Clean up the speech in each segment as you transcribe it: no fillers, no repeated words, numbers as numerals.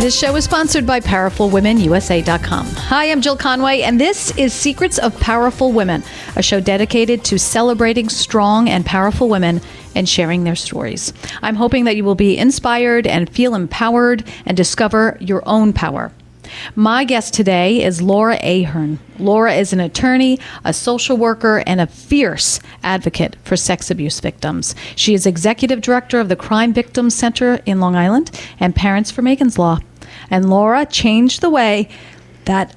This show is sponsored by PowerfulWomenUSA.com. Hi, I'm Jill Conway, and this is Secrets of Powerful Women, a show dedicated to celebrating strong and powerful women and sharing their stories. I'm hoping that you will be inspired and feel empowered and discover your own power. My guest today is Laura Ahearn. Laura is an attorney, a social worker, and a fierce advocate for sex abuse victims. She is executive director of the Crime Victims Center in Long Island and Parents for Megan's Law. And Laura changed the way that,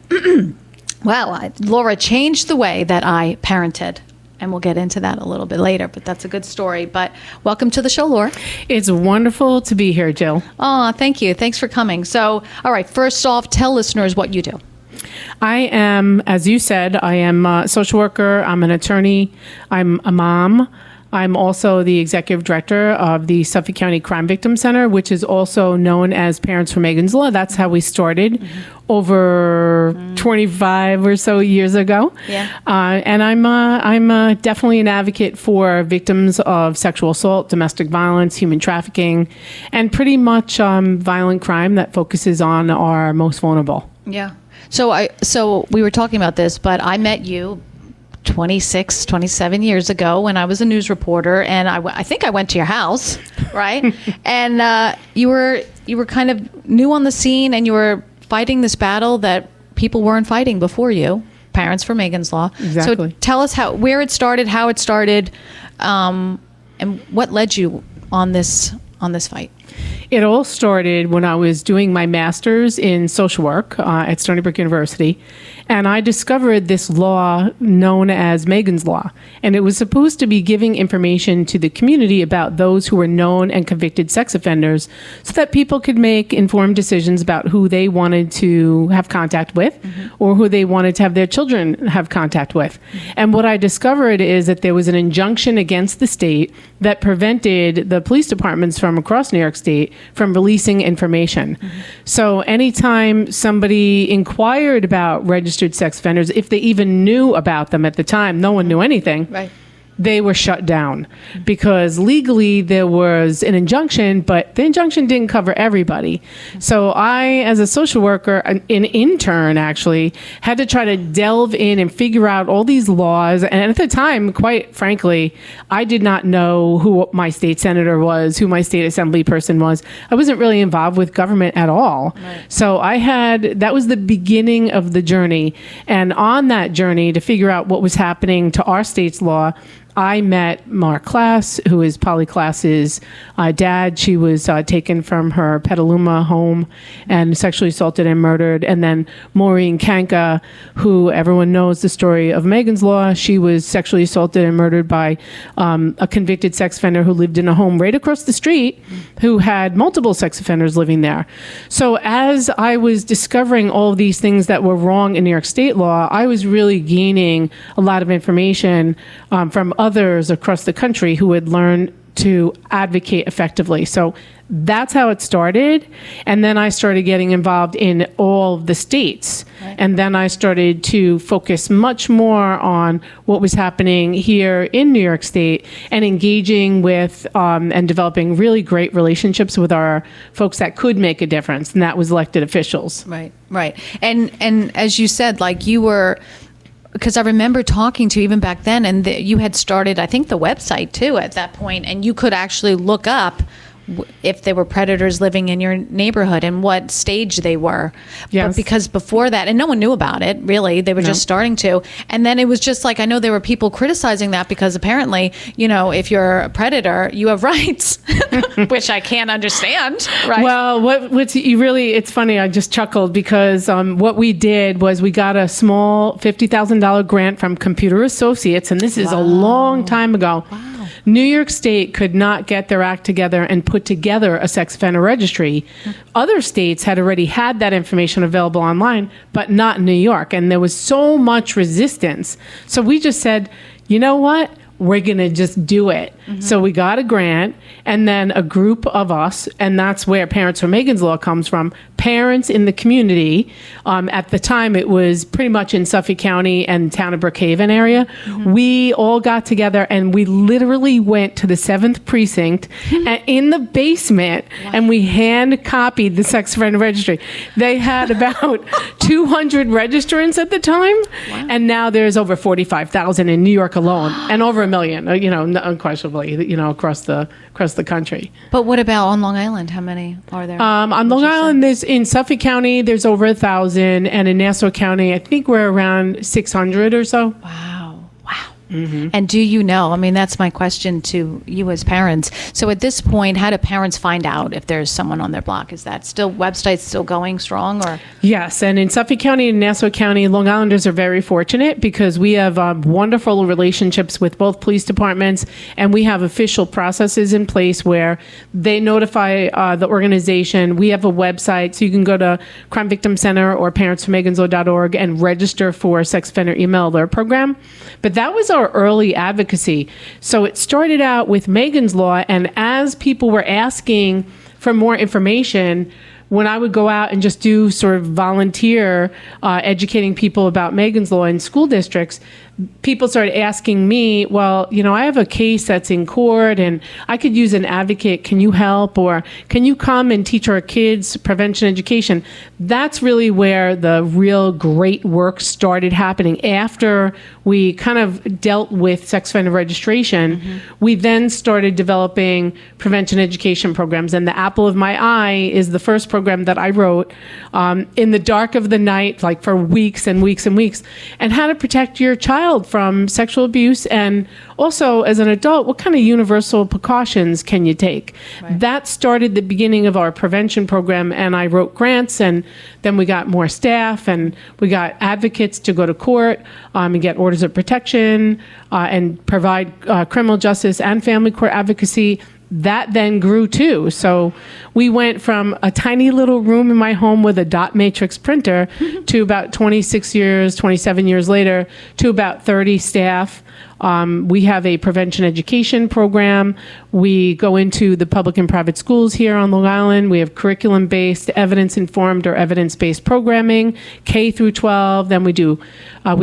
Laura changed the way that I parented. And we'll get into that a little bit later, but that's a good story. But welcome to the show, Laura. It's wonderful to be here, Jill. Oh, thank you. Thanks for coming. So, all right, first off, tell listeners what you do. I am, as you said, I am a social worker. I'm an attorney. I'm a mom. I'm also the executive director of the Suffolk County Crime Victims Center, which is also known as Parents for Megan's Law. That's how we started over 25 or so years ago. Yeah. And I'm definitely an advocate for victims of sexual assault, domestic violence, human trafficking, and pretty much violent crime that focuses on our most vulnerable. Yeah. So we were talking about this, but I met you 27 years ago when I was a news reporter, and I think I went to your house, right? And you were kind of new on the scene, and you were fighting this battle that people weren't fighting before you, Parents for Megan's Law. Exactly. So tell us where it started, how it started, and what led you on this fight. It all started when I was doing my master's in social work at Stony Brook University, and I discovered this law known as Megan's Law, and it was supposed to be giving information to the community about those who were known and convicted sex offenders so that people could make informed decisions about who they wanted to have contact with or who they wanted to have their children have contact with. And what I discovered is that there was an injunction against the state that prevented the police departments from across New York State from releasing information. So anytime somebody inquired about registered sex offenders, if they even knew about them at the time, no one knew anything. Right. They were shut down because legally there was an injunction, but the injunction didn't cover everybody. So I, as a social worker, an intern actually, had to try to delve in and figure out all these laws. And at the time, quite frankly, I did not know who my state senator was, who my state assembly person was. I wasn't really involved with government at all. Right. So that was the beginning of the journey. And on that journey to figure out what was happening to our state's law, I met Mark Klass, who is Polly Klass's dad. She was taken from her Petaluma home and sexually assaulted and murdered. And then Maureen Kanka, who everyone knows the story of Megan's Law. She was sexually assaulted and murdered by a convicted sex offender who lived in a home right across the street, who had multiple sex offenders living there. So as I was discovering all of these things that were wrong in New York State law, I was really gaining a lot of information from others across the country who had learned to advocate effectively. So that's how it started. And then I started getting involved in all of the states. Right. And then I started to focus much more on what was happening here in New York State and engaging with and developing really great relationships with our folks that could make a difference. And that was elected officials. Right, right. And as you said, like you were... Because I remember talking to you even back then, and you had started, I think, the website too at that point, and you could actually look up if there were predators living in your neighborhood and what stage they were. Yes. But because before that, and no one knew about it, really, they were just starting to. And then it was just like, I know there were people criticizing that because apparently, if you're a predator, you have rights, which I can't understand. Right? Well, it's funny, I just chuckled because what we did was we got a small $50,000 grant from Computer Associates, and this is a long time ago. Wow. New York State could not get their act together and put together a sex offender registry. Other states had already had that information available online, but not in New York. And there was so much resistance. So we just said, you know what? we're going to just do it. So we got a grant, and then a group of us, and that's where Parents for Megan's Law comes from, parents in the community. At the time, it was pretty much in Suffolk County and town of Brookhaven area. We all got together, and we literally went to the 7th precinct in the basement, and we hand copied the sex offender registry. They had about 200 registrants at the time, and now there's over 45,000 in New York alone, and over 1 million, unquestionably, across the country. But what about on Long Island? How many are there? On Long Island, in Suffolk County, there's over 1,000, and in Nassau County, I think we're around 600 or so. Wow. And do you know, I mean, that's my question to you as parents. So at this point, how do parents find out if there's someone on their block? Is that website still going strong? Or Yes, and in Suffolk County and Nassau County, Long Islanders are very fortunate because we have wonderful relationships with both police departments, and we have official processes in place where they notify the organization. We have a website, so you can go to Crime Victim Center or parentsformeganslaw.org and register for Sex Offender Email Alert Program. But that was our early advocacy. So it started out with Megan's Law, and as people were asking for more information, when I would go out and just do sort of volunteer educating people about Megan's Law in school districts, people started asking me, well, I have a case that's in court and I could use an advocate. Can you help? Or can you come and teach our kids prevention education? That's really where the real great work started happening. After we kind of dealt with sex offender registration, we then started developing prevention education programs. And the apple of my eye is the first program that I wrote in the dark of the night, like for weeks and weeks and weeks, and how to protect your child from sexual abuse, and also as an adult, what kind of universal precautions can you take? Right. That started the beginning of our prevention program, and I wrote grants, and then we got more staff, and we got advocates to go to court and get orders of protection and provide criminal justice and family court advocacy. That then grew too. So we went from a tiny little room in my home with a dot matrix printer to about 27 years later, to about 30 staff. We have a prevention education program. We go into the public and private schools here on Long Island. We have curriculum-based, evidence-informed or evidence-based programming, K through 12. Then we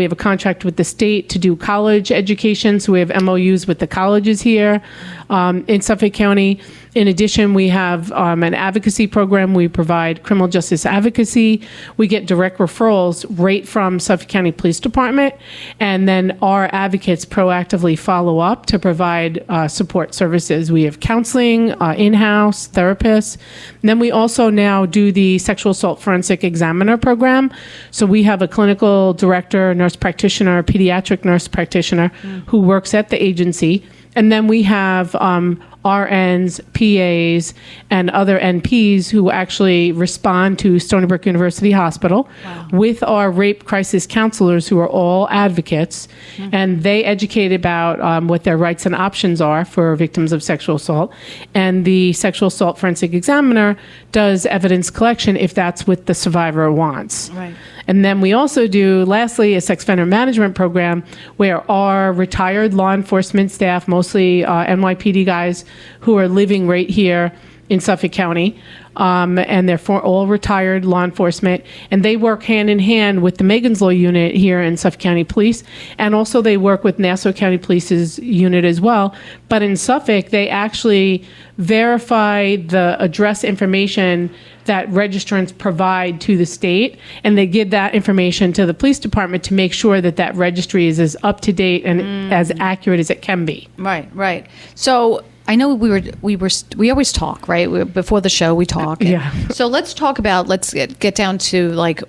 have a contract with the state to do college education. So we have MOUs with the colleges here in Suffolk County. In addition, we have an advocacy program. We provide criminal justice advocacy. We get direct referrals right from Suffolk County Police Department. And then our advocates proactively follow up to provide support services. We have counseling, in-house therapists. And then we also now do the sexual assault forensic examiner program. So we have a clinical director, nurse practitioner, pediatric nurse practitioner who works at the agency. And then we have RNs, PAs, and other NPs who actually respond to Stony Brook University Hospital with our rape crisis counselors who are all advocates. And they educate about what their rights and options are for victims of sexual assault. And the sexual assault forensic examiner does evidence collection if that's what the survivor wants. Right. And then we also do, lastly, a sex offender management program where our retired law enforcement staff, mostly NYPD guys who are living right here in Suffolk County, and they're all retired law enforcement, and they work hand in hand with the Megan's Law unit here in Suffolk County Police, and also they work with Nassau County Police's unit as well. But in Suffolk, they actually verify the address information that registrants provide to the state, and they give that information to the police department to make sure that that registry is as up to date and as accurate as it can be. Right. So I know we always talk, right? Before the show, we talk. Yeah. So let's talk about, let's get down to like,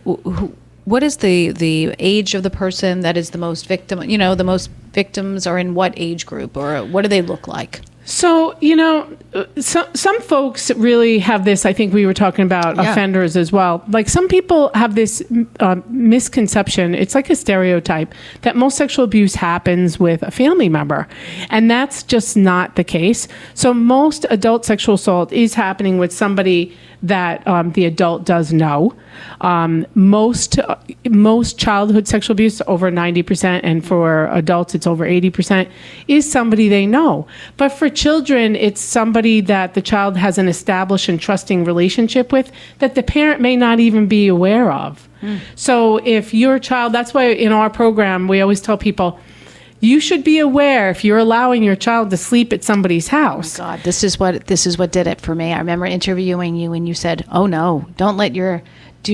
what is the age of the person that is the most victim? The most victims are in what age group, or what do they look like? So, some folks really have this. I think we were talking about offenders as well. Like some people have this misconception. It's like a stereotype that most sexual abuse happens with a family member, and that's just not the case. So most adult sexual assault is happening with somebody that the adult does know. Most childhood sexual abuse, over 90%, and for adults it's over 80%, is somebody they know. But for children, it's somebody that the child has an established and trusting relationship with that the parent may not even be aware of. So if your child, that's why in our program we always tell people, you should be aware if you're allowing your child to sleep at somebody's house. Oh my God, this is what did it for me. I remember interviewing you and you said, "Oh no, do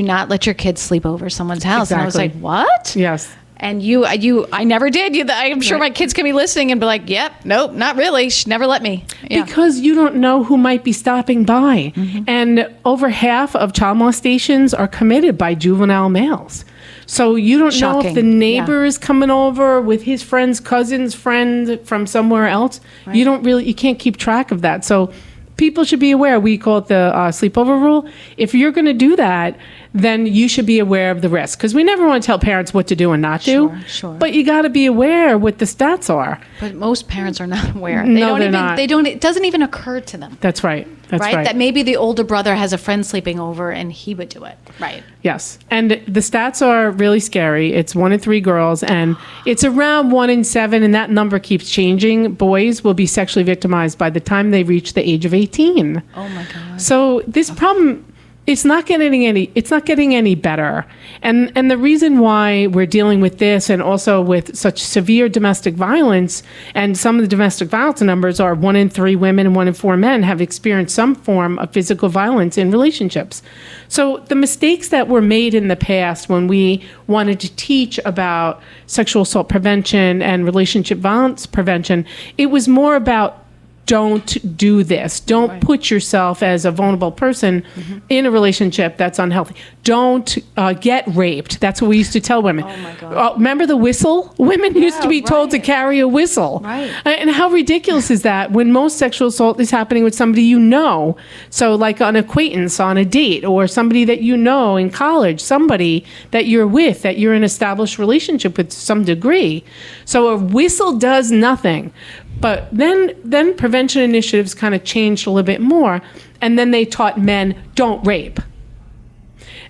not let your kids sleep over someone's house." Exactly. And I was like, "What?" Yes. And I never did. I'm sure my kids can be listening and be like, "Yep, nope, not really. She never let me." Yeah. Because you don't know who might be stopping by. And over half of child molestations are committed by juvenile males. So you don't know if the neighbor is coming over with his friend's cousin's friend from somewhere else. Right. You can't keep track of that. So people should be aware. We call it the sleepover rule. If you're going to do that, then you should be aware of the risk. Because we never want to tell parents what to do and not do. Sure. But you got to be aware what the stats are. But most parents are not aware. They're not. It doesn't even occur to them. That's right. That's right. That maybe the older brother has a friend sleeping over and he would do it. Right. Yes. And the stats are really scary. It's 1 in 3 girls, and it's around 1 in 7, and that number keeps changing. Boys will be sexually victimized by the time they reach the age of 18. Oh my God. So this problem, it's not getting any better. And the reason why we're dealing with this, and also with such severe domestic violence, and some of the domestic violence numbers are 1 in 3 women and 1 in 4 men have experienced some form of physical violence in relationships. So the mistakes that were made in the past when we wanted to teach about sexual assault prevention and relationship violence prevention, it was more about don't do this. Don't put yourself as a vulnerable person in a relationship that's unhealthy. Don't get raped. That's what we used to tell women. Oh my God. Remember the whistle? Women used to be told to carry a whistle. Right. And how ridiculous is that when most sexual assault is happening with somebody you know? So like an acquaintance on a date, or somebody that you know in college, somebody that you're with, that you're in an established relationship with to some degree. So a whistle does nothing. But then prevention initiatives kind of changed a little bit more, and then they taught men, don't rape.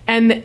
And,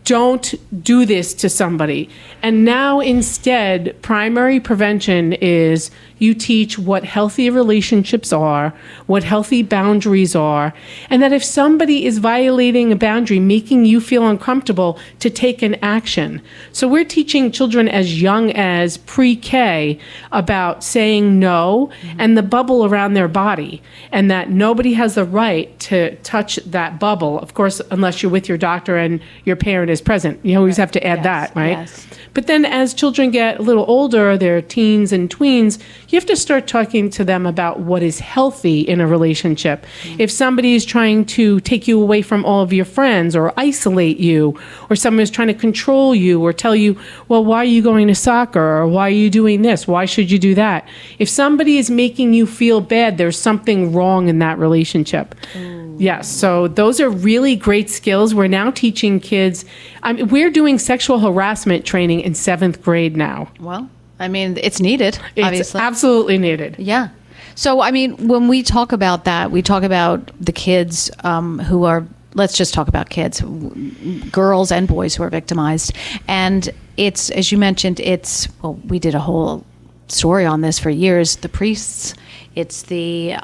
don't do this to somebody. And now instead, primary prevention is you teach what healthy relationships are, what healthy boundaries are, and that if somebody is violating a boundary, making you feel uncomfortable, to take an action. So we're teaching children as young as pre-K about saying no and the bubble around their body, and that nobody has the right to touch that bubble, of course, unless you're with your doctor and your parent is present. You always have to add that, right? Yes. But then as children get a little older, they're teens and tweens, you have to start talking to them about what is healthy in a relationship. If somebody is trying to take you away from all of your friends, or isolate you, or someone is trying to control you, or tell you, well, why are you going to soccer? Or why are you doing this? Why should you do that? If somebody is making you feel bad, there's something wrong in that relationship. Yes, so those are really great skills. We're now teaching kids. We're doing sexual harassment training in 7th grade now. Well, it's needed, obviously. It's absolutely needed. Yeah. So, when we talk about that, we talk about the kids who are, let's just talk about kids, girls and boys who are victimized. And it's, as you mentioned, we did a whole story on this for years, the priests. It's the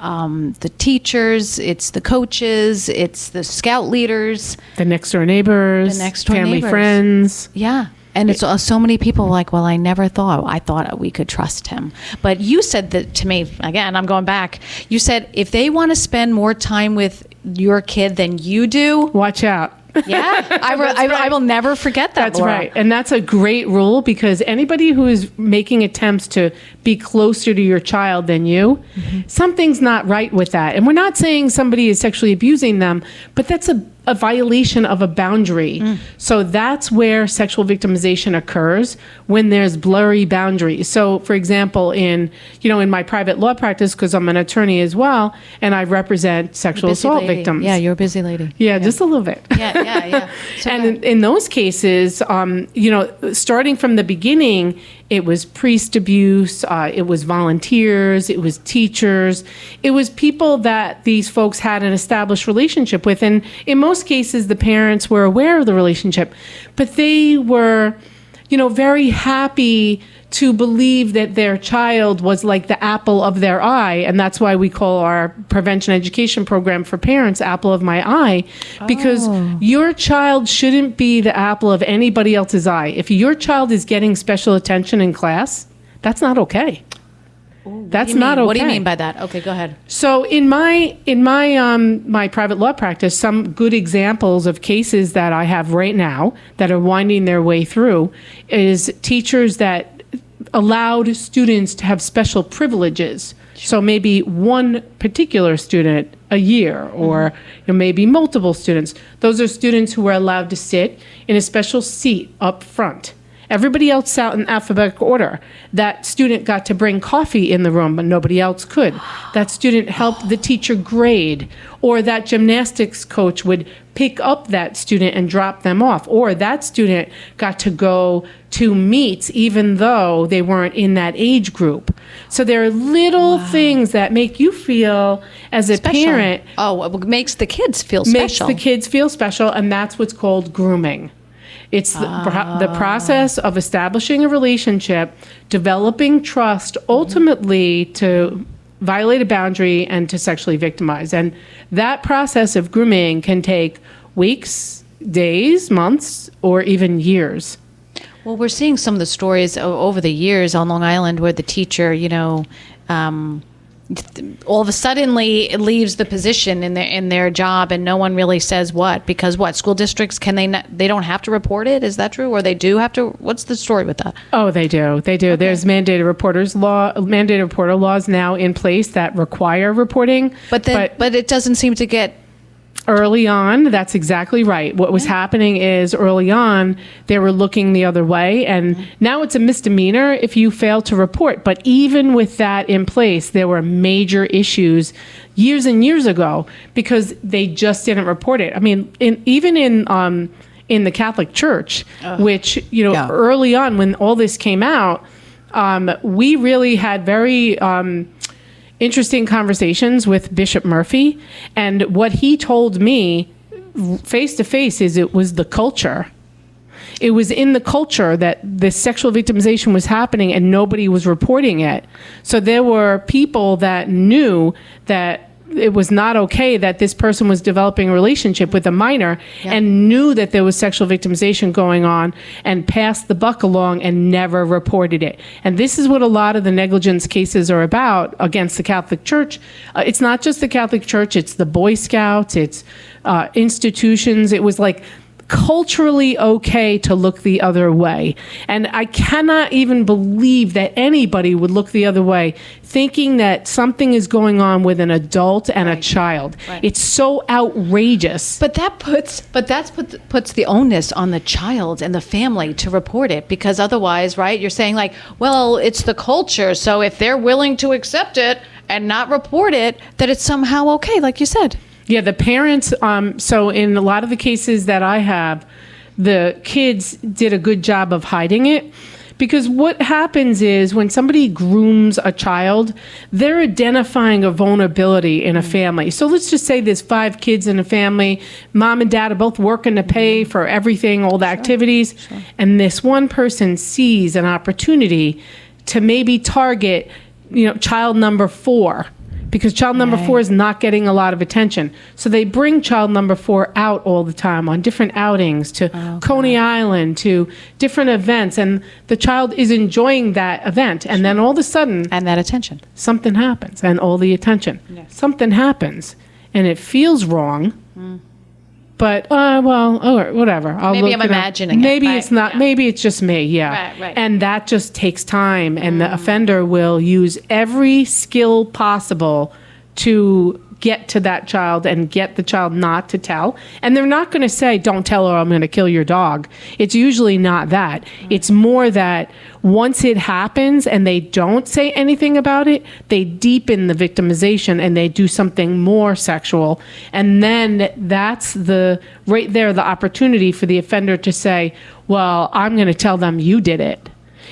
teachers, it's the coaches, it's the scout leaders. The next door neighbors, family, friends. Yeah. And it's so many people like, well, I thought we could trust him. But you said that to me, again, I'm going back. You said, if they want to spend more time with your kid than you do. Watch out. Yeah, I will never forget that. That's Laura. right. And that's a great rule, because anybody who is making attempts to be closer to your child than you, something's not right with that. And we're not saying somebody is sexually abusing them, but that's a violation of a boundary. So that's where sexual victimization occurs, when there's blurry boundaries. So for example, in my private law practice, because I'm an attorney as well, and I represent sexual assault victims. Yeah, you're a busy lady. Yeah, just a little bit. Yeah. So And in those cases, starting from the beginning, it was priest abuse, it was volunteers, it was teachers, it was people that these folks had an established relationship with. And in most cases, the parents were aware of the relationship, but they were, very happy to believe that their child was like the apple of their eye. And that's why we call our prevention education program for parents Apple of My Eye, because your child shouldn't be the apple of anybody else's eye. If your child is getting special attention in class, that's not okay. That's not okay. What do you mean by that? Okay, go ahead. So in my my private law practice, some good examples of cases that I have right now that are winding their way through is teachers that allowed students to have special privileges. So maybe one particular student a year, or maybe multiple students. Those are students who were allowed to sit in a special seat up front. Everybody else sat in alphabetical order. That student got to bring coffee in the room, but nobody else could. That student helped the teacher grade, or that gymnastics coach would pick up that student and drop them off, or that student got to go to meets even though they weren't in that age group. So there are little things that make you feel as a parent. Oh, it makes the kids feel special. Makes the kids feel special, and that's what's called grooming. It's the process of establishing a relationship, developing trust, ultimately to violate a boundary and to sexually victimize. And that process of grooming can take weeks, days, months, or even years. Well, we're seeing some of the stories over the years on Long Island where the teacher, all of a suddenly it leaves the position in their job, and no one really says what, because school districts, they don't have to report it? Is that true? Or they do have to? What's the story with that? Oh, they do. Okay. There's mandated reporter laws now in place that require reporting. But it doesn't seem to get. Early on, that's exactly right. What was happening is early on, they were looking the other way. And now it's a misdemeanor if you fail to report. But even with that in place, there were major issues years and years ago because they just didn't report it. I mean, even in the Catholic Church, which, early on when all this came out, we really had very interesting conversations with Bishop Murphy, and what he told me face to face is it was the culture. It was in the culture that the sexual victimization was happening and nobody was reporting it. So there were people that knew that it was not okay that this person was developing a relationship with a minor and knew that there was sexual victimization going on and passed the buck along and never reported it. And this is what a lot of the negligence cases are about against the Catholic Church. It's not just the Catholic Church, it's the Boy Scouts, it's institutions. It was like culturally okay to look the other way. And I cannot even believe that anybody would look the other way thinking that something is going on with an adult and a child. Right. It's so outrageous. But that puts the onus on the child and the family to report it, because otherwise, right, you're saying like, well, it's the culture, so if they're willing to accept it and not report it, that it's somehow okay, like you said. Yeah, the parents, so in a lot of the cases that I have, the kids did a good job of hiding it. Because what happens is when somebody grooms a child, they're identifying a vulnerability in a family. So let's just say there's 5 kids in a family. Mom and dad are both working to pay for everything, all the activities. Sure. And this one person sees an opportunity to maybe target, child number 4. Because child number 4 is not getting a lot of attention. So they bring child number 4 out all the time on different outings to Coney Island, to different events. And the child is enjoying that event. And then all of a sudden... And that attention. Something happens. And all the attention. Yes. Something happens. And it feels wrong. But, whatever. Maybe I'm imagining it. Maybe it's not. Yeah. Maybe it's just me. Yeah. Right. And that just takes time. And the offender will use every skill possible to get to that child and get the child not to tell. And they're not going to say, don't tell her I'm going to kill your dog. It's usually not that. It's more that once it happens and they don't say anything about it, they deepen the victimization and they do something more sexual. And then that's right there, the opportunity for the offender to say, well, I'm going to tell them you did it.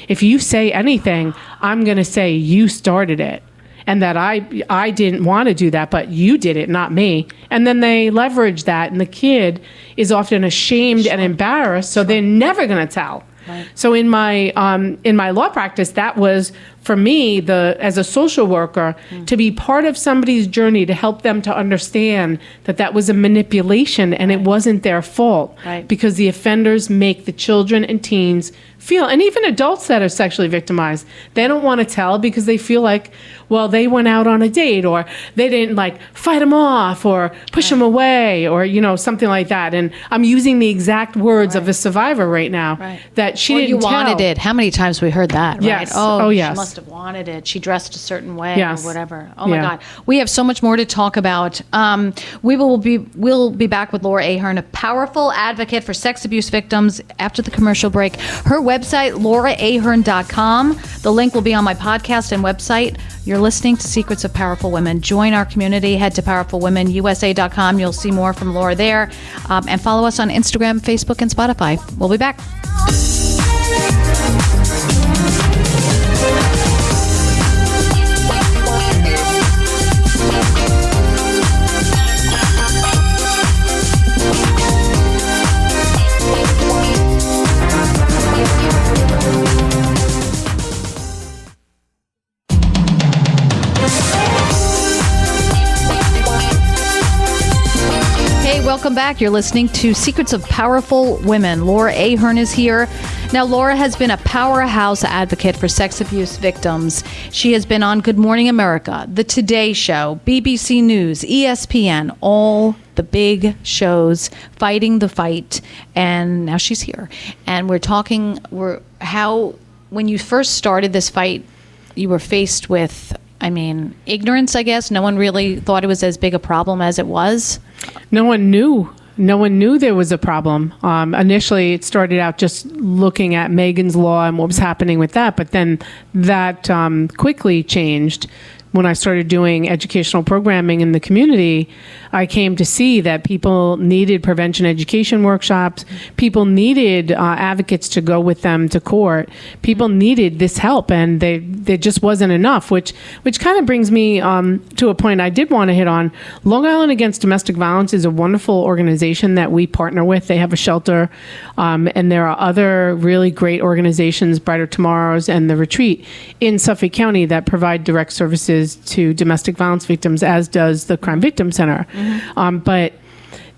If you say anything, I'm going to say you started it. And that I didn't want to do that, but you did it, not me. And then they leverage that, and the kid is often ashamed and embarrassed, so they're never going to tell. Right. So in my law practice, that was for me, as a social worker, to be part of somebody's journey to help them to understand that was a manipulation and it wasn't their fault, because the offenders make the children and teens feel, and even adults that are sexually victimized, they don't want to tell because they feel like, well, they went out on a date, or they didn't fight them off or push them away, or something like that. And I'm using the exact words of a survivor right now, that she didn't tell. You wanted it. How many times we heard that, right? Yes. Oh, yes. She must have wanted it. She dressed a certain way, or whatever. Oh my God. We have so much more to talk about. We'll be back with Laura Ahearn, a powerful advocate for sex abuse victims, after the commercial break. Her website, lauraahern.com. The link will be on my podcast and website. You're listening to Secrets of Powerful Women. Join our community. Head to powerfulwomenusa.com. You'll see more from Laura there. And follow us on Instagram, Facebook, and Spotify. We'll be back. Welcome back. You're listening to Secrets of Powerful Women. Laura Ahearn is here. Now, Laura has been a powerhouse advocate for sex abuse victims. She has been on Good Morning America, The Today Show, BBC News, ESPN, all the big shows, fighting the fight. And now she's here. And we're talking how, when you first started this fight, you were faced with, ignorance, I guess. No one really thought it was as big a problem as it was. No one knew. No one knew there was a problem. Initially, it started out just looking at Megan's Law and what was happening with that. But then that quickly changed. When I started doing educational programming in the community, I came to see that people needed prevention education workshops. People needed advocates to go with them to court. People needed this help, and there just wasn't enough, which kind of brings me to a point I did want to hit on. Long Island Against Domestic Violence is a wonderful organization that we partner with. They have a shelter, and there are other really great organizations, Brighter Tomorrows and The Retreat, in Suffolk County that provide direct services to domestic violence victims, as does the Crime Victim Center. But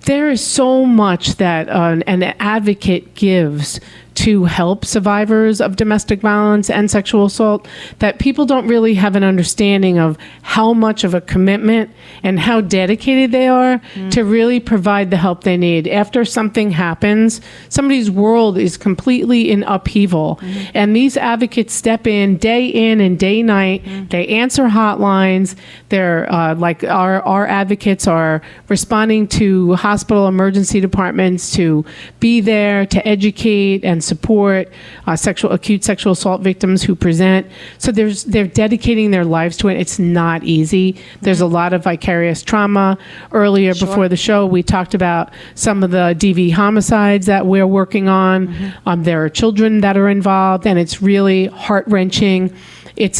there is so much that an advocate gives to help survivors of domestic violence and sexual assault that people don't really have an understanding of how much of a commitment and how dedicated they are to really provide the help they need. After something happens, somebody's world is completely in upheaval. And these advocates step in and day night. They answer hotlines. They're like our advocates are responding to hospital emergency departments to be there to educate and support acute sexual assault victims who present. So they're dedicating their lives to it. It's not easy. There's a lot of vicarious trauma. Earlier, before the show, we talked about some of the DV homicides that we're working on. There are children that are involved, and it's really heart-wrenching. It's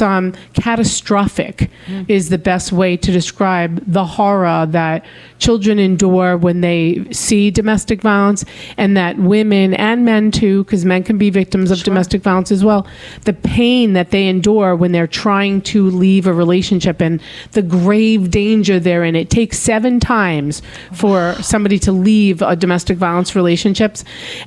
catastrophic is the best way to describe the horror that children endure when they see domestic violence, and that women and men too, because men can be victims of domestic violence as well, the pain that they endure when they're trying to leave a relationship and the grave danger they're in. It takes 7 times for somebody to leave a domestic violence relationship,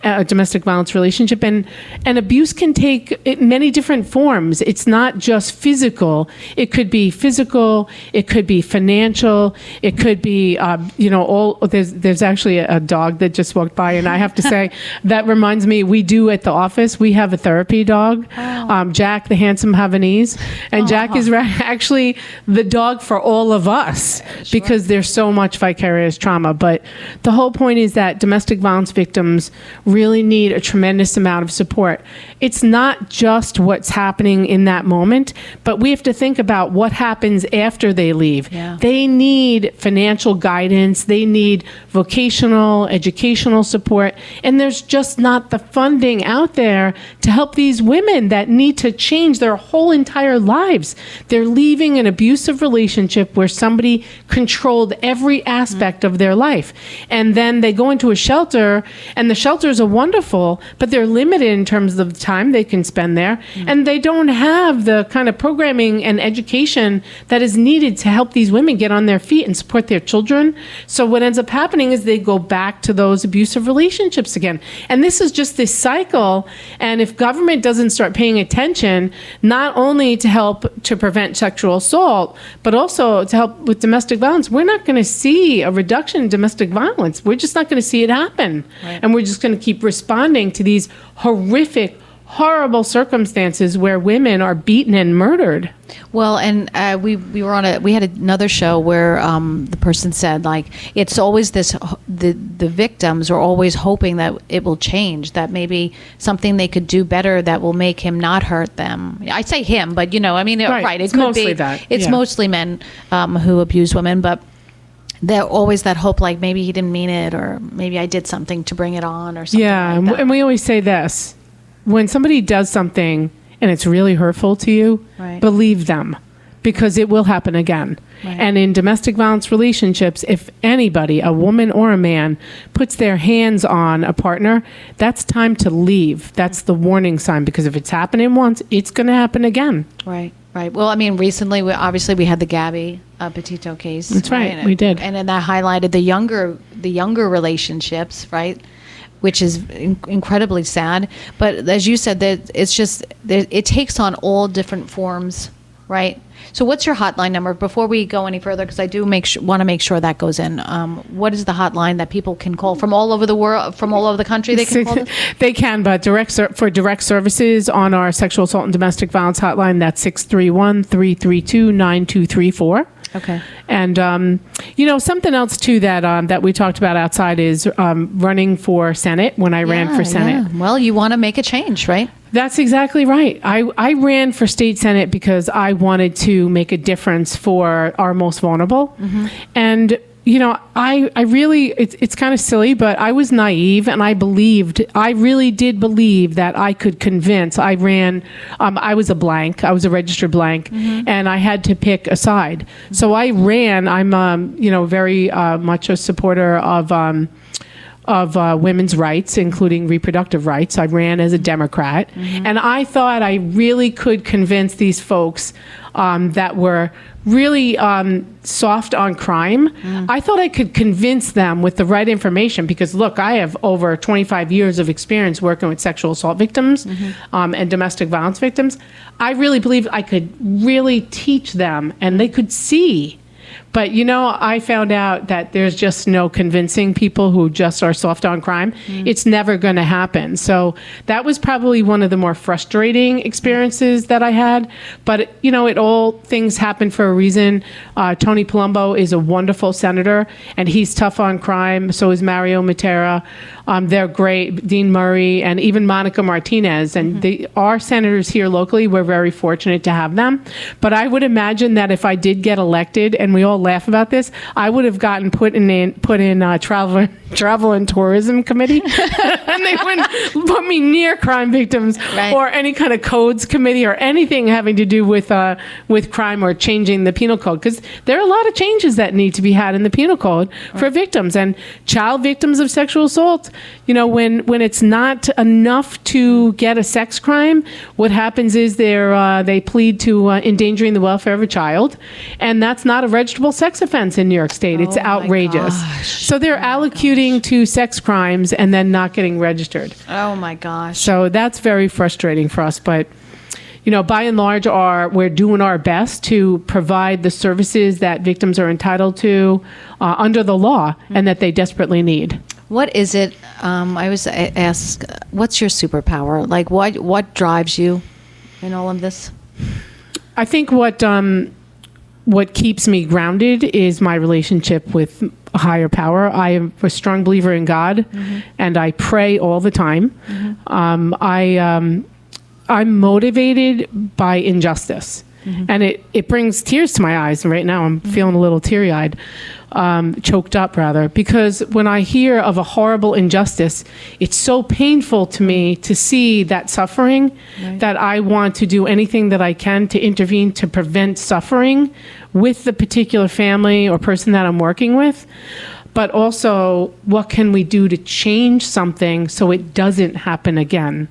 and abuse can take many different forms. It's not not just physical. It could be physical. It could be financial. It could be, there's actually a dog that just walked by, and I have to say, that reminds me, we do at the office, we have a therapy dog, Jack, the handsome Havanese. And Jack is actually the dog for all of us because there's so much vicarious trauma. But the whole point is that domestic violence victims really need a tremendous amount of support. It's not just what's happening in that moment, but we have to think about what happens after they leave. Yeah. They need financial guidance. They need vocational, educational support. And there's just not the funding out there to help these women that need to change their whole entire lives. They're leaving an abusive relationship where somebody controlled every aspect of their life. And then they go into a shelter, and the shelters are wonderful, but they're limited in terms of the time they can spend there. And they don't have the kind of programming and education that is needed to help these women get on their feet and support their children. So what ends up happening is they go back to those abusive relationships again. And this is just this cycle. And if government doesn't start paying attention, not only to help to prevent sexual assault, but also to help with domestic violence, we're not going to see a reduction in domestic violence. We're just not going to see it happen. Right. And we're just going to keep responding to these horrific, horrible circumstances where women are beaten and murdered. Well, and we had another show where the person said, like, it's always this, the victims are always hoping that it will change, that maybe something they could do better that will make him not hurt them. I say him, but right, it could mostly be that. It's Yeah. mostly men who abuse women, but they're always that hope, like maybe he didn't mean it, or maybe I did something to bring it on, or something like that. And we always say this. When somebody does something and it's really hurtful to you, Right. believe them, because it will happen again. Right. And in domestic violence relationships, if anybody, a woman or a man, puts their hands on a partner, that's time to leave. That's the warning sign, because if it's happening once, it's going to happen again. Right. Right. Well, recently, we had the Gabby Petito case. That's right. We did. And then that highlighted the younger relationships, right? Which is incredibly sad. But as you said, that it takes on all different forms, right? So what's your hotline number before we go any further? Because I do want to make sure that goes in. What is the hotline that people can call from all over the world, from all over the country? They can call them? They can, but for direct services on our sexual assault and domestic violence hotline, that's 631-332-9234. Okay. And, something else, too, that we talked about outside is running for Senate, when I ran for Senate. Yeah. Well, you want to make a change, right? That's exactly right. I ran for state Senate because I wanted to make a difference for our most vulnerable. Mm-hmm. And, I really, it's kind of silly, but I was naive, and I really did believe that I could convince. I ran, I was a registered blank, mm-hmm. and I had to pick a side. Mm-hmm. So I ran. I'm, very much a supporter of women's rights, including reproductive rights. I ran as a Democrat, mm-hmm. and I thought I really could convince these folks that were really soft on crime. I thought I could convince them with the right information, because, look, I have over 25 years of experience working with sexual assault victims, mm-hmm. And domestic violence victims. I really believed I could really teach them, and they could see. But, I found out that there's just no convincing people who just are soft on crime. It's never going to happen. So that was probably one of the more frustrating experiences that I had. But, all things happen for a reason. Tony Palumbo is a wonderful senator, and he's tough on crime. So is Mario Matera. They're great. Dean Murray, and even Monica Martinez. And our senators here locally, we're very fortunate to have them. But I would imagine that if I did get elected, and we all laugh about this, I would have gotten put in travel and tourism committee, and they wouldn't put me near crime victims, right. or any kind of codes committee, or anything having to do with crime or changing the penal code, because there are a lot of changes that need to be had in the penal code for victims and child victims of sexual assault. When it's not enough to get a sex crime, what happens is they plead to endangering the welfare of a child, and that's not a registrable sex offense in New York State. It's outrageous. So they're allocating to sex crimes and then not getting registered. Oh my gosh. So that's very frustrating for us. But, by and large, we're doing our best to provide the services that victims are entitled to under the law and that they desperately need. What is it? I always ask, what's your superpower? Like, what drives you in all of this? I think what keeps me grounded is my relationship with a higher power. I am a strong believer in God, and I pray all the time. I'm motivated by injustice, and it brings tears to my eyes. And right now, I'm feeling a little teary-eyed. Choked up rather, because when I hear of a horrible injustice, it's so painful to me to see that suffering, that I want to do anything that I can to intervene to prevent suffering with the particular family or person that I'm working with. But also, what can we do to change something so it doesn't happen again?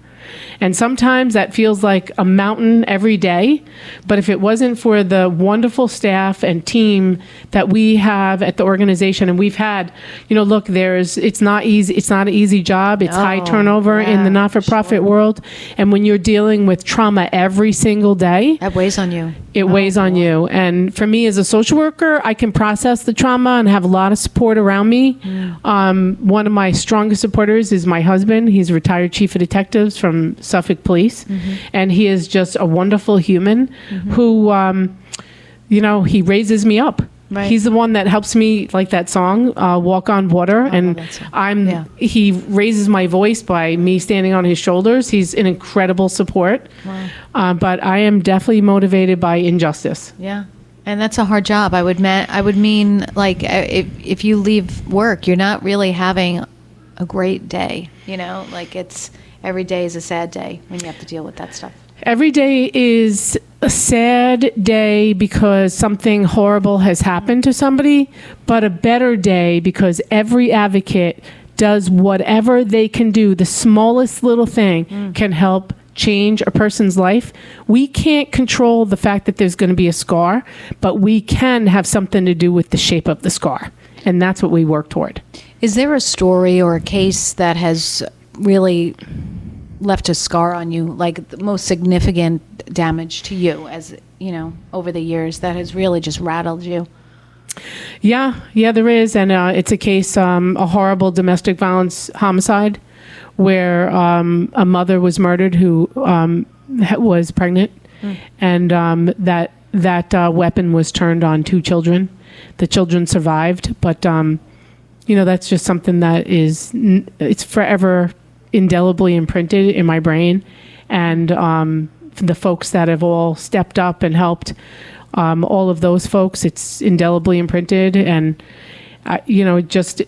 And sometimes that feels like a mountain every day. But if it wasn't for the wonderful staff and team that we have at the organization, and we've had, look, it's not easy. It's not an easy job. It's high turnover in the not-for-profit world. And when you're dealing with trauma every single day, that weighs on you. It weighs on you. And for me as a social worker, I can process the trauma and have a lot of support around me. One of my strongest supporters is my husband. He's a retired chief of detectives from Suffolk Police. And he is just a wonderful human who, he raises me up. Right. He's the one that helps me, like that song, Walk on Water. He raises my voice by me standing on his shoulders. He's an incredible support. Wow. But I am definitely motivated by injustice. Yeah. And that's a hard job. I would mean, like, if you leave work, you're not really having a great day. Like every day is a sad day when you have to deal with that stuff. Every day is a sad day because something horrible has happened to somebody, but a better day because every advocate does whatever they can do. The smallest little thing can help change a person's life. We can't control the fact that there's going to be a scar, but we can have something to do with the shape of the scar. And that's what we work toward. Is there a story or a case that has really left a scar on you, like the most significant damage to you, as over the years, that has really just rattled you? Yeah, there is. And it's a case, a horrible domestic violence homicide where a mother was murdered who was pregnant, and that weapon was turned on 2 children. The children survived, but that's just something that it's forever indelibly imprinted in my brain. And the folks that have all stepped up and helped, all of those folks, it's indelibly imprinted. And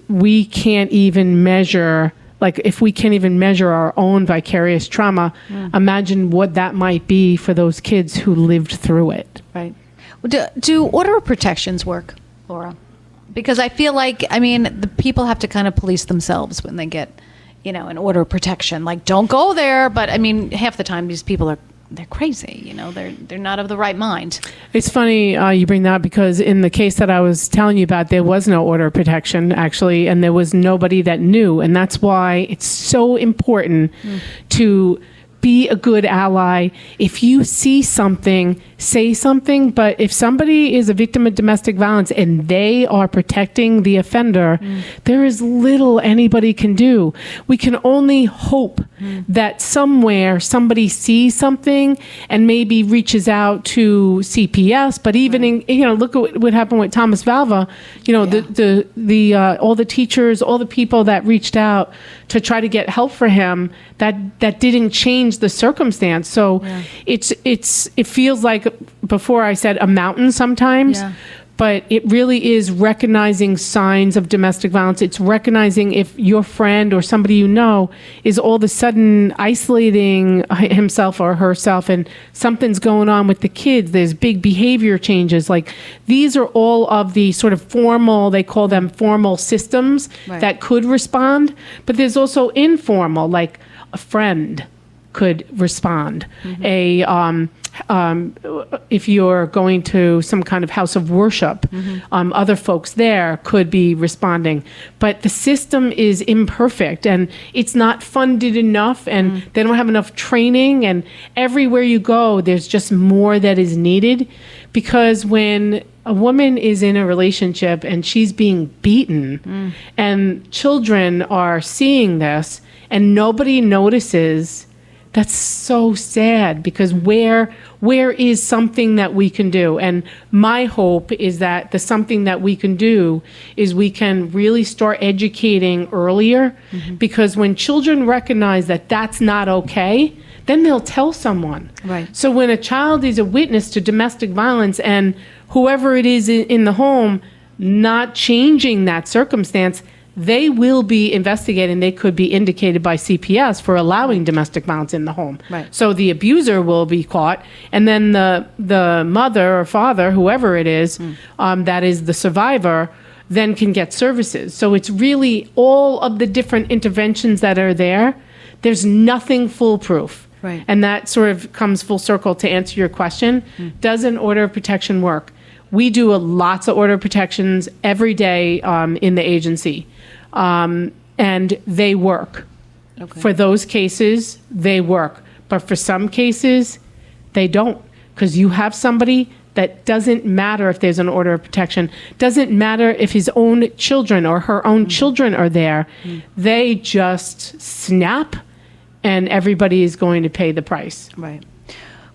we can't even measure, like, if we can't even measure our own vicarious trauma, imagine what that might be for those kids who lived through it. Right. Do order of protections work, Laura? Because I feel like, the people have to kind of police themselves when they get, an order of protection. Like, don't go there. But half the time these people they're crazy. They're not of the right mind. It's funny you bring that up, because in the case that I was telling you about, there was no order of protection actually, and there was nobody that knew. And that's why it's so important to be a good ally. If you see something, say something. But if somebody is a victim of domestic violence and they are protecting the offender, there is little anybody can do. We can only hope that somewhere somebody sees something and maybe reaches out to CPS. But even look at what happened with Thomas Valva. All the teachers, all the people that reached out to try to get help for him, that didn't change the circumstance. So it feels like, before I said, a mountain sometimes, but it really is recognizing signs of domestic violence. It's recognizing if your friend or somebody is all of a sudden isolating himself or herself, and something's going on with the kids. There's big behavior changes. Like, these are all of the sort of formal, they call them formal systems that could respond. But there's also informal, like a friend, could respond. If you're going to some kind of house of worship, other folks there could be responding. But the system is imperfect, and it's not funded enough, and they don't have enough training, and everywhere you go, there's just more that is needed. Because when a woman is in a relationship and she's being beaten, and children are seeing this, and nobody notices, that's so sad, because where is something that we can do? And my hope is that the something that we can do is we can really start educating earlier, because when children recognize that that's not okay, then they'll tell someone. Right. So when a child is a witness to domestic violence and whoever it is in the home not changing that circumstance, they will be investigated. They could be indicated by CPS for allowing domestic violence in the home. Right. So the abuser will be caught, and then the mother or father, whoever it is, that is the survivor, then can get services. So it's really all of the different interventions that are there. There's nothing foolproof. Right. And that sort of comes full circle to answer your question. Does an order of protection work? We do lots of order of protections every day in the agency. And they work. Okay. For those cases, they work. But for some cases, they don't. Because you have somebody that doesn't matter if there's an order of protection, doesn't matter if his own children or her own children are there. They just snap, and everybody is going to pay the price. Right.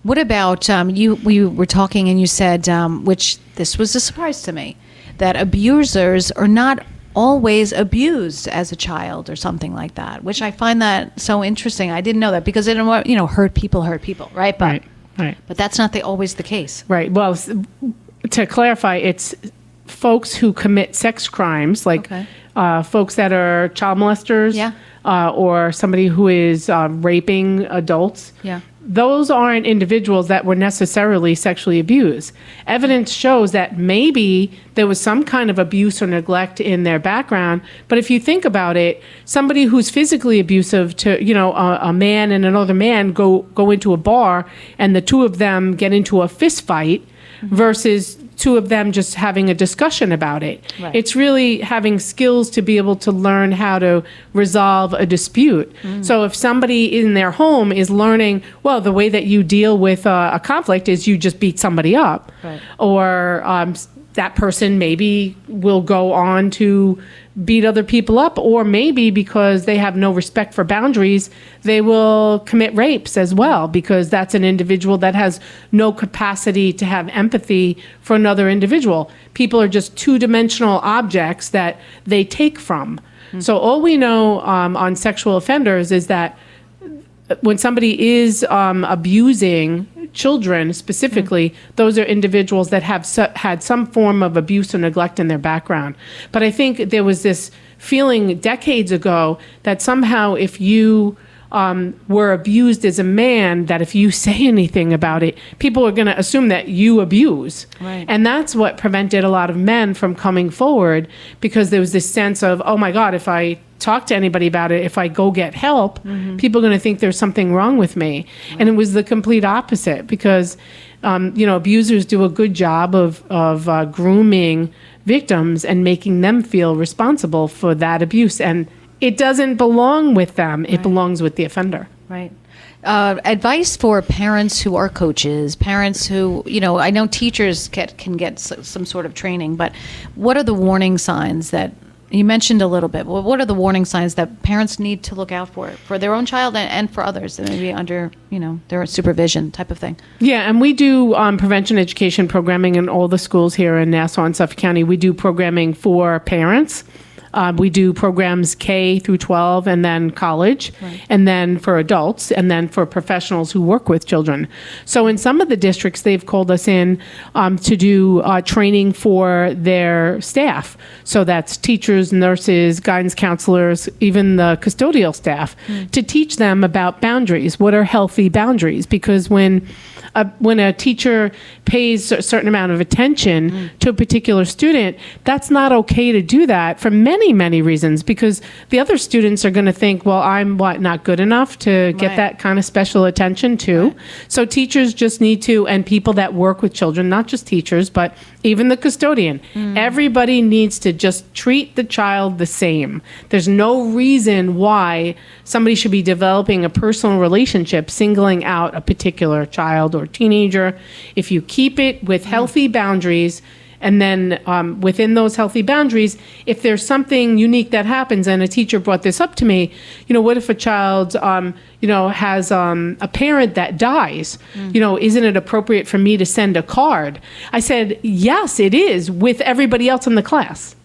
What about, we were talking and you said, which this was a surprise to me, that abusers are not always abused as a child or something like that, which I find that so interesting. I didn't know that, because they don't want, hurt people, right? But, Right. But that's not always the case. Right. Well, to clarify, it's folks who commit sex crimes, like folks that are child molesters, or somebody who is raping adults. Yeah. Those aren't individuals that were necessarily sexually abused. Evidence shows that maybe there was some kind of abuse or neglect in their background. But if you think about it, somebody who's physically abusive to, a man and another man go into a bar and the two of them get into a fist fight versus two of them just having a discussion about it. Right. It's really having skills to be able to learn how to resolve a dispute. So if somebody in their home is learning, well, the way that you deal with a conflict is you just beat somebody up. Right. Or that person maybe will go on to beat other people up, or maybe because they have no respect for boundaries, they will commit rapes as well, because that's an individual that has no capacity to have empathy for another individual. People are just two-dimensional objects that they take from. So all we know on sexual offenders is that when somebody is abusing children specifically, those are individuals that have had some form of abuse or neglect in their background. But I think there was this feeling decades ago that somehow if you were abused as a man, that if you say anything about it, people are going to assume that you abuse. Right. And that's what prevented a lot of men from coming forward, because there was this sense of, oh my God, if I talk to anybody about it, if I go get help, people are going to think there's something wrong with me. Right. And it was the complete opposite, because abusers do a good job of grooming victims and making them feel responsible for that abuse. And it doesn't belong with them. It belongs with the offender. Right. Advice for parents who are coaches, parents who, I know teachers can get some sort of training, but what are the warning signs that you mentioned a little bit? What are the warning signs that parents need to look out for their own child and for others that may be under, their supervision type of thing? Yeah, and we do prevention education programming in all the schools here in Nassau and Suffolk County. We do programming for parents. We do programs K through 12 and then college, and then for adults, and then for professionals who work with children. So in some of the districts, they've called us in to do training for their staff. So that's teachers, nurses, guidance counselors, even the custodial staff, to teach them about boundaries. What are healthy boundaries? Because when a teacher pays a certain amount of attention to a particular student, that's not okay to do that for many many reasons, because the other students are going to think, well, I'm not good enough to get Right. that kind of special attention too. Right. So teachers just need to, and people that work with children, not just teachers, but even the custodian, everybody needs to just treat the child the same. There's no reason why somebody should be developing a personal relationship, singling out a particular child or teenager. If you keep it with healthy boundaries, and then within those healthy boundaries, if there's something unique that happens, and a teacher brought this up to me, what if a child, has a parent that dies? Isn't it appropriate for me to send a card? I said, yes, it is, with everybody else in the class.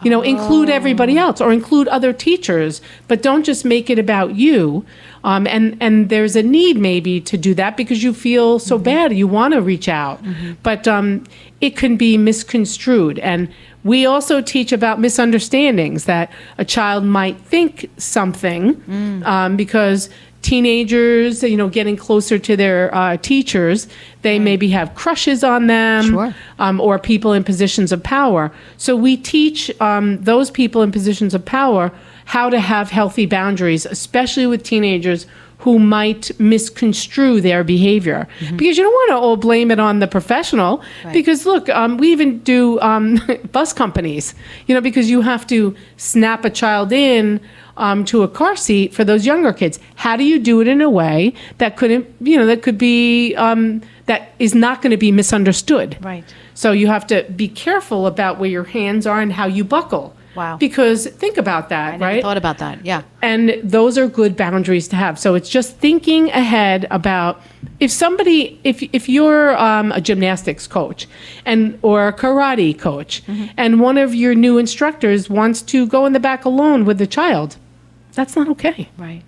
Include everybody else, or include other teachers, but don't just make it about you. And there's a need maybe to do that because you feel so bad, you want to reach out, but it can be misconstrued. And we also teach about misunderstandings, that a child might think something because teenagers, getting closer to their teachers, they maybe have crushes on them, Sure. Or people in positions of power. So we teach those people in positions of power how to have healthy boundaries, especially with teenagers who might misconstrue their behavior. Because you don't want to all blame it on the professional. Right. Because look, we even do bus companies, because you have to snap a child in to a car seat for those younger kids. How do you do it in a way that that is not going to be misunderstood? Right. So you have to be careful about where your hands are and how you buckle. Wow. Because think about that, I right? never thought about that. Yeah. And those are good boundaries to have. So it's just thinking ahead about if you're a gymnastics coach or a karate coach, and one of your new instructors wants to go in the back alone with the child, that's not okay. Right.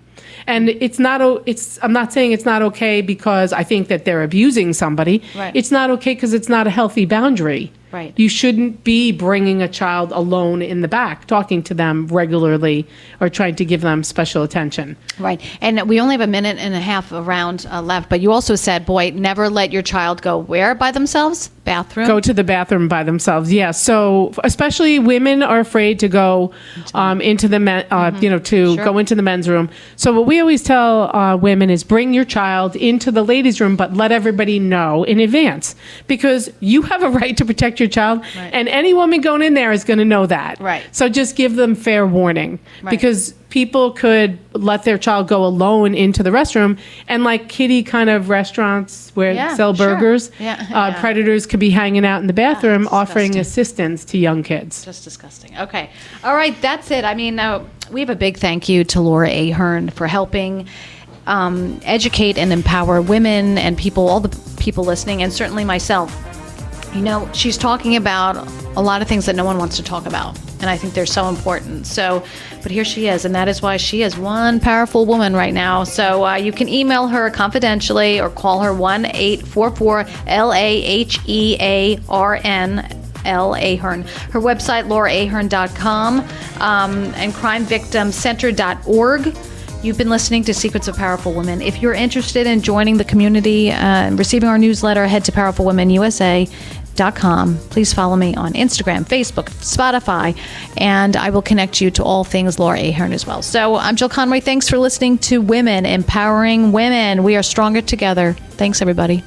And I'm not saying it's not okay because I think that they're abusing somebody. Right. It's not okay because it's not a healthy boundary. Right. You shouldn't be bringing a child alone in the back, talking to them regularly or trying to give them special attention. Right. And we only have a minute and a half around left, but you also said, boy, never let your child go where by themselves? Bathroom? Go to the bathroom by themselves. Yeah. So especially women are afraid to go into the go into the men's room. So what we always tell women is bring your child into the ladies' room, but let everybody know in advance, because you have a right to protect your child, Right. and any woman going in there is going to know that. Right. So just give them fair warning, Right. because people could let their child go alone into the restroom, and like kiddie kind of restaurants where Yeah, sell sure. burgers, Yeah. predators could be hanging out in the bathroom That's offering disgusting. assistance to young kids. Just disgusting. Okay. All right. That's it. I mean, we have a big thank you to Laura Ahearn for helping educate and empower women and people, all the people listening, and certainly myself. She's talking about a lot of things that no one wants to talk about, and I think they're so important. So, but here she is, and that is why she is one powerful woman right now. So you can email her confidentially or call her 1-844-LAHEARN. Ahearn. Her website, lauraahearn.com, and crimevictimcenter.org. You've been listening to Secrets of Powerful Women. If you're interested in joining the community and receiving our newsletter, head to powerfulwomenusa.com. Please follow me on Instagram, Facebook, Spotify, and I will connect you to all things Laura Ahearn as well. So I'm Jill Conway. Thanks for listening to Women Empowering Women. We are stronger together. Thanks, everybody.